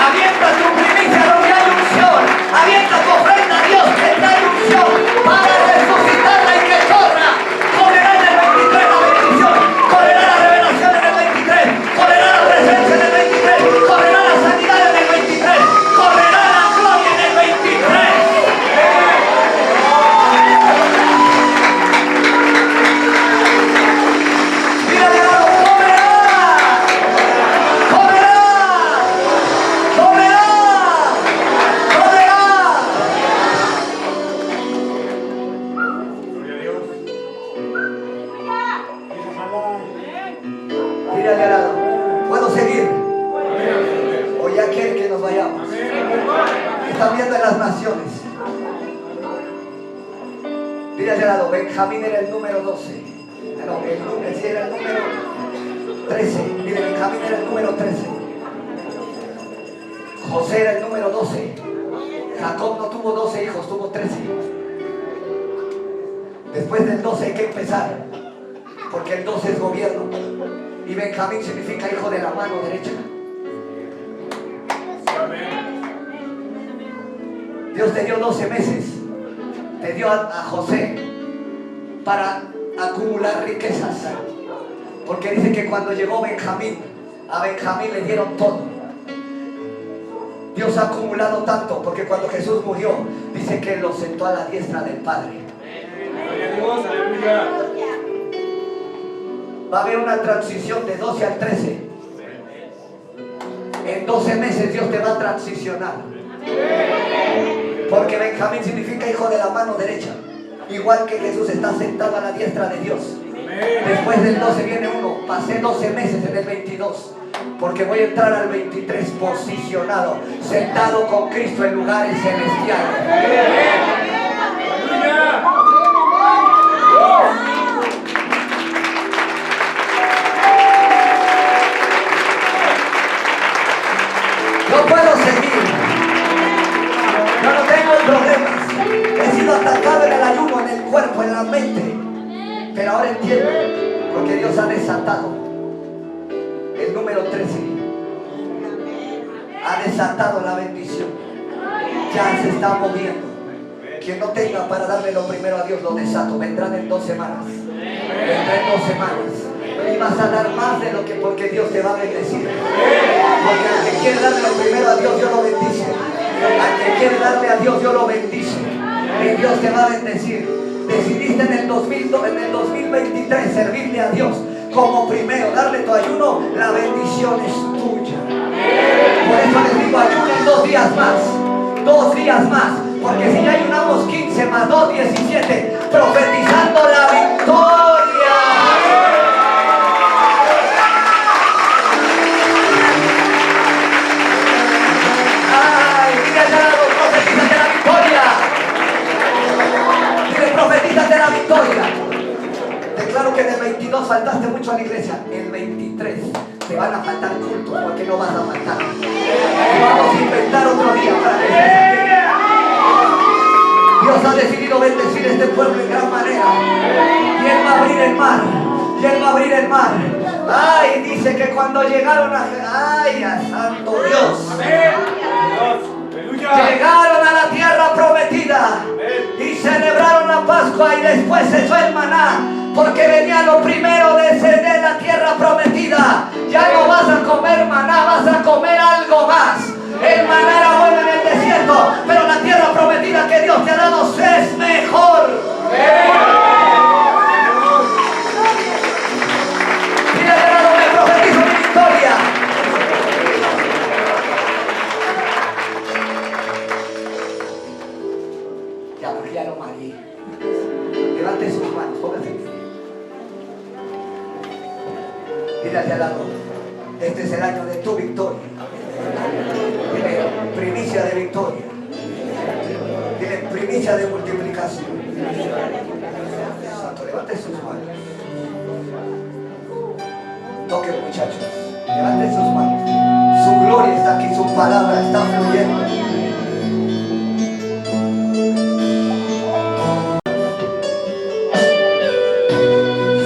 Avienta tu primicia donde hay unción. Avienta tu ofrenda a Dios que trae unción para resucitarla y que corra. Correrá en el 23 la bendición. Correrá la revelación en el 23. Correrá la presencia en el 23. Correrá la sanidad en el 23. Correrá la gloria en el 23. Mira, correrá. Correrá. Correrá. Correrá. Gloria a Dios. Mírale al lado. ¿Puedo seguir? ¿O ya quieren que nos vayamos? Están viendo en las naciones. Mírale al lado. Benjamín era el número 12. No, sí era el número 13. Mire, Benjamín era el número 13. José era el número 12. Jacob no tuvo 12 hijos, tuvo 13. Después del 12 hay que empezar, porque el 12 es gobierno. Y Benjamín significa hijo de la mano derecha. Dios te dio 12 meses. Te dio a José para acumular riquezas. Porque dice que cuando llegó Benjamín, a Benjamín le dieron todo. Dios ha acumulado tanto, porque cuando Jesús murió, dice que lo sentó a la diestra del Padre. Gloria a Dios, aleluya. Va a haber una transición de 12 al 13. En 12 meses Dios te va a transicionar. Porque Benjamín significa hijo de la mano derecha. Igual que Jesús está sentado a la diestra de Dios. Después del 12 viene uno. Pasé 12 meses en el 22. Porque voy a entrar al 23 posicionado, sentado con Cristo en lugares celestiales. Aleluya. No puedo seguir. Yo no tengo problemas. He sido atacado en el ayuno, en el cuerpo, en la mente. Pero ahora entiendo, porque Dios ha desatado el número 13. Ha desatado la bendición. Ya se está moviendo. Quien no tenga para darle lo primero a Dios, lo desato. Vendrán en 2 semanas. Vendrán en 2 semanas. Y vas a dar más de lo que, porque Dios te va a bendecir. Porque al que quiere darle lo primero a Dios, Dios lo bendice. Al que quiere darle a Dios, Dios lo bendice. Y Dios te va a bendecir. Decidiste en el 2023 servirle a Dios como primero, darle tu ayuno, la bendición es tuya. Por eso les digo, ayunen 2 días más. 2 días más. Porque si ya ayunamos 15 más 2, 17, profetizando la victoria. Ay, mira al lado, profetízate la victoria. Dile, profetízate la victoria. Declaro que en el 22 faltaste mucho a la iglesia. El 23 te van a faltar cultos, porque no vas a faltar. Y vamos a inventar otro día para que estés aquí. Dios ha decidido bendecir este pueblo en gran manera. Y Él va a abrir el mar. Y Él va a abrir el mar. Ay, dice que cuando llegaron a... Ay, a santo Dios. Llegaron a la tierra prometida. Y celebraron la Pascua y después se fue el maná. Porque venía lo primero de la tierra prometida. Ya no vas a comer maná, vas a comer algo más. Dile al lado, este es el año de tu victoria. Dile, primicia de victoria. Dile, primicia de multiplicación. Santo, levante sus manos. Toquen, muchachos, levanten sus manos. Su gloria está aquí, su palabra está fluyendo.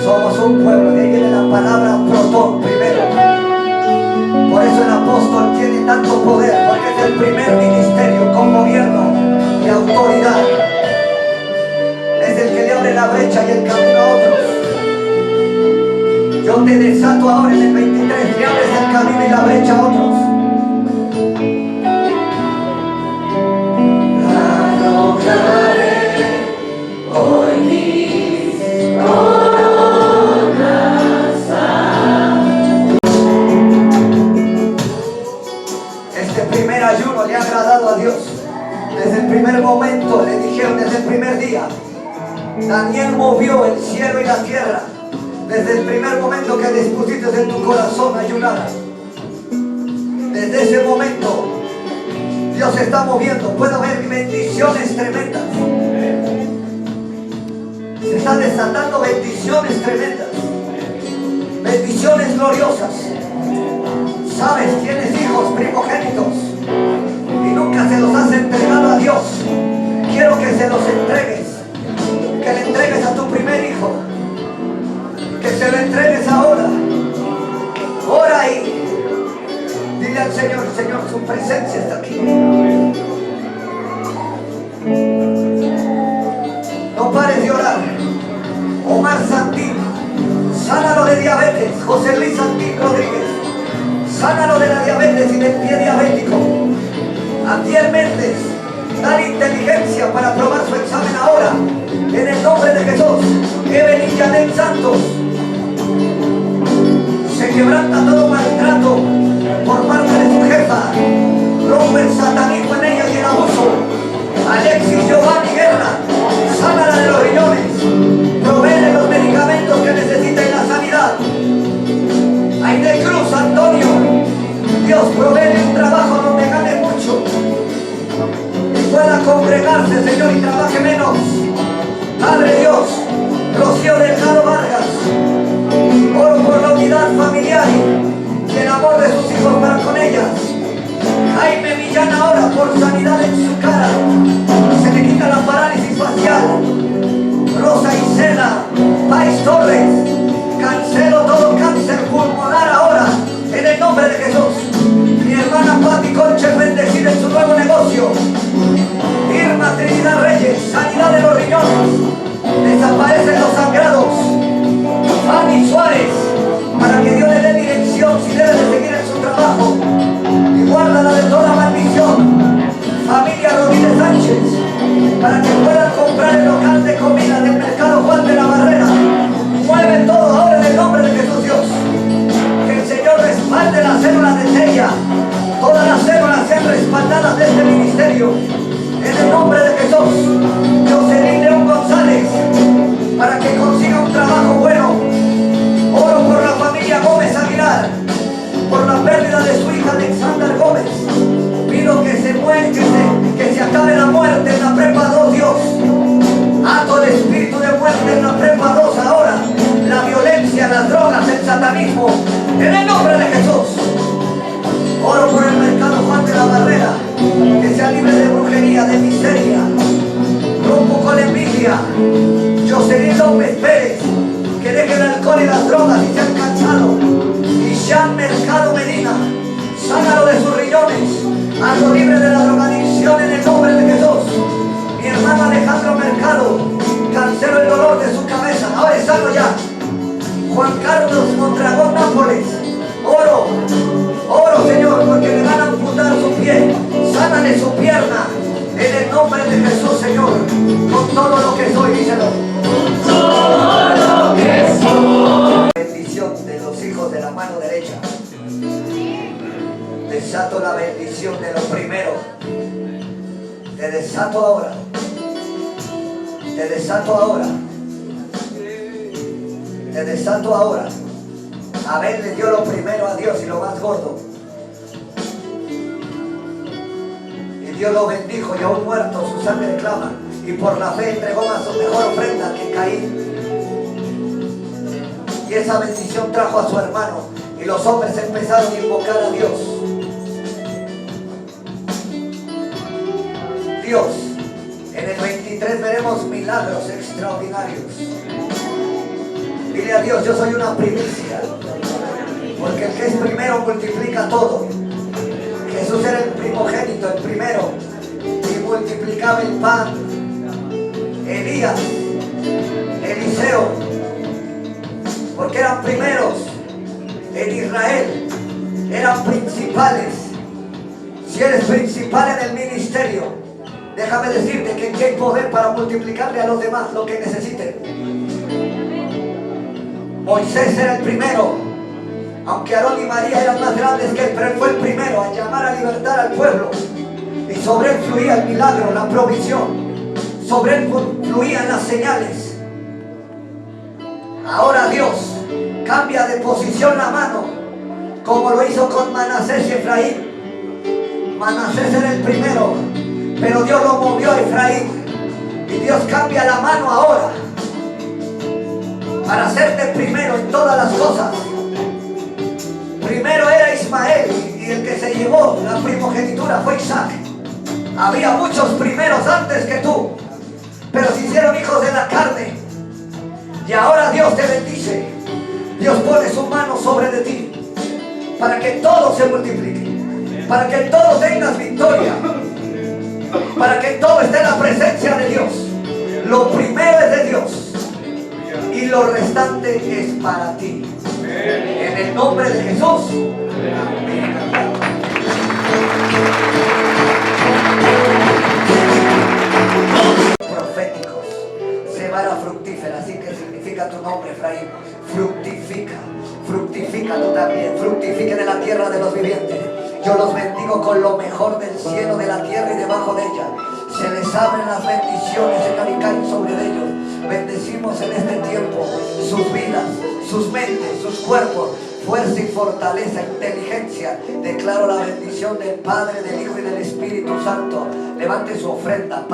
Somos un pueblo, de ahí viene la palabra protón primero. Por eso el apóstol tiene tanto poder, porque es el primer ministerio con gobierno y autoridad. Es el que le abre la brecha y el camino a otros. Yo te desato ahora en el 23, le abres el camino y la brecha a otros. Arrojaré hoy mis coronas. Este primer ayuno le ha agradado a Dios. Desde el primer momento, le dijeron desde el primer día, Daniel movió el cielo y la tierra. Desde el primer momento que dispusiste en tu corazón ayunar, desde ese momento Dios se está moviendo. Puedo ver bendiciones tremendas. Se están desatando bendiciones tremendas, bendiciones gloriosas. Sabes, tienes hijos primogénitos y nunca se los has entregado a Dios. Quiero que se los entregues, que le entregues a tu primer hijo, que se lo entregues ahora. Ora ahí. Dile al Señor, Señor, su presencia está aquí. No pares de orar. Omar Santín, sánalo de diabetes. José Luis Santín Rodríguez, sánalo de la diabetes y del pie diabético. Antier Méndez, dale inteligencia para aprobar su examen ahora, en el nombre de Jesús. Evelyn Janet Santos, se quebranta todo maltrato por parte de su jefa. Rompe el satanismo en ella y el abuso. Alexis Giovanni Guerra, sánala de los riñones, provee los medicamentos que necesita en la sanidad. Aide Cruz Antonio, Dios provee un trabajo donde gane mucho y pueda congregarse, Señor, y trabaje menos. Padre Dios, Rocío Delgado Vargas, oro por la unidad familiar y el amor de sus hijos para con ellas. Jaime Millán ahora por sanidad en su cara, se le quita la parálisis facial. Rosa Isela Pais Torres, cancelo todo cáncer pulmonar ahora en el nombre de Jesús. Mi hermana Patti Concha bendecida en su nuevo negocio. Irma Trinidad Reyes, sanidad de los riñones, desaparecen los sangrados. Fanny Suárez, para que Dios le dé dirección si debe de seguir en su trabajo y guárdala de toda maldición. Familia Rodríguez Sánchez, para que puedan comprar el local de comida del mercado Juan de la Barrera. Mueve todo ahora en el nombre de Jesús Dios. Que el Señor respalde las células de Teia. Todas las células sean respaldadas de este ministerio. En el nombre de Jesús. Jocelyn León González, para que consiga un trabajo bueno. Oro por la familia Gómez Aguilar, por la pérdida de su hija Alexander Gómez. Pido que se muera, que se acabe la muerte en la prepa 2, Dios. Ato el espíritu de muerte en la prepa 2 ahora. La violencia, las drogas, el satanismo. En el nombre de Jesús. Oro por el mercado Juan de la Barrera, que sea libre de brujería, de miseria. Rompo con envidia. Jocelyn López Pérez, que deje el alcohol y las drogas y sean cansados. Y Jean Mercado Medina, sánalo de sus riñones, hazlo libre de la drogadicción en el nombre de Jesús. Mi hermano Alejandro Mercado, cancelo el dolor de su cabeza, ahora es sano ya. Juan Carlos Mondragón Nápoles, oro, Señor, porque le van a amputar su pie, sánale su pierna, en el nombre de Jesús, Señor, con todo lo que soy, díselo. Todo lo que soy. Bendición de los hijos de la mano derecha. Desato la bendición de los primeros. Te desato ahora. Te desato ahora. Te desato ahora. Abel le dio lo primero a Dios y lo más gordo. Y Dios lo bendijo y aún muerto su sangre clama. Y por la fe entregó más su mejor ofrenda que Caín. Y esa bendición trajo a su hermano. Y los hombres empezaron a invocar a Dios. Dios, en el 23 veremos milagros extraordinarios. Dile a Dios, yo soy una primicia. Porque el que es primero multiplica todo. Jesús era el primogénito, el primero. Y multiplicaba el pan. Elías, Eliseo, porque eran primeros en Israel, eran principales. Si eres principal en el ministerio, déjame decirte que aquí hay poder para multiplicarle a los demás lo que necesiten. Moisés era el primero, aunque Aarón y María eran más grandes que él, pero él fue el primero a llamar a libertar al pueblo. Y sobre él fluía el milagro, la provisión. Sobre él fluían las señales. Ahora Dios cambia de posición la mano, como lo hizo con Manasés y Efraín. Manasés era el primero, pero Dios lo movió a Efraín. Y Dios cambia la mano ahora para hacerte primero en todas las cosas. Primero era Ismael y el que se llevó la primogenitura fue Isaac. Había muchos primeros antes que tú, pero se hicieron hijos de la carne. Y ahora Dios te bendice. Dios pone su mano sobre de ti para que todo se multiplique, para que todo tengas victoria, para que todo esté en la presencia de Dios. Lo primero es de Dios y lo restante es para ti. En el nombre de Jesús. Proféticos, cebada fructífera, así que significa tu nombre, Efraín. Fructifica, fructifica tú también, fructifiquen en la tierra de los vivientes. Yo los bendigo con lo mejor del cielo, de la tierra y debajo de ella. Se les abren las bendiciones, Señor, y caen sobre ellos. Bendecimos en este tiempo sus vidas, sus mentes, sus cuerpos, fuerza y fortaleza, inteligencia. Declaro la bendición del Padre, del Hijo y del Espíritu Santo. Levante su ofrenda.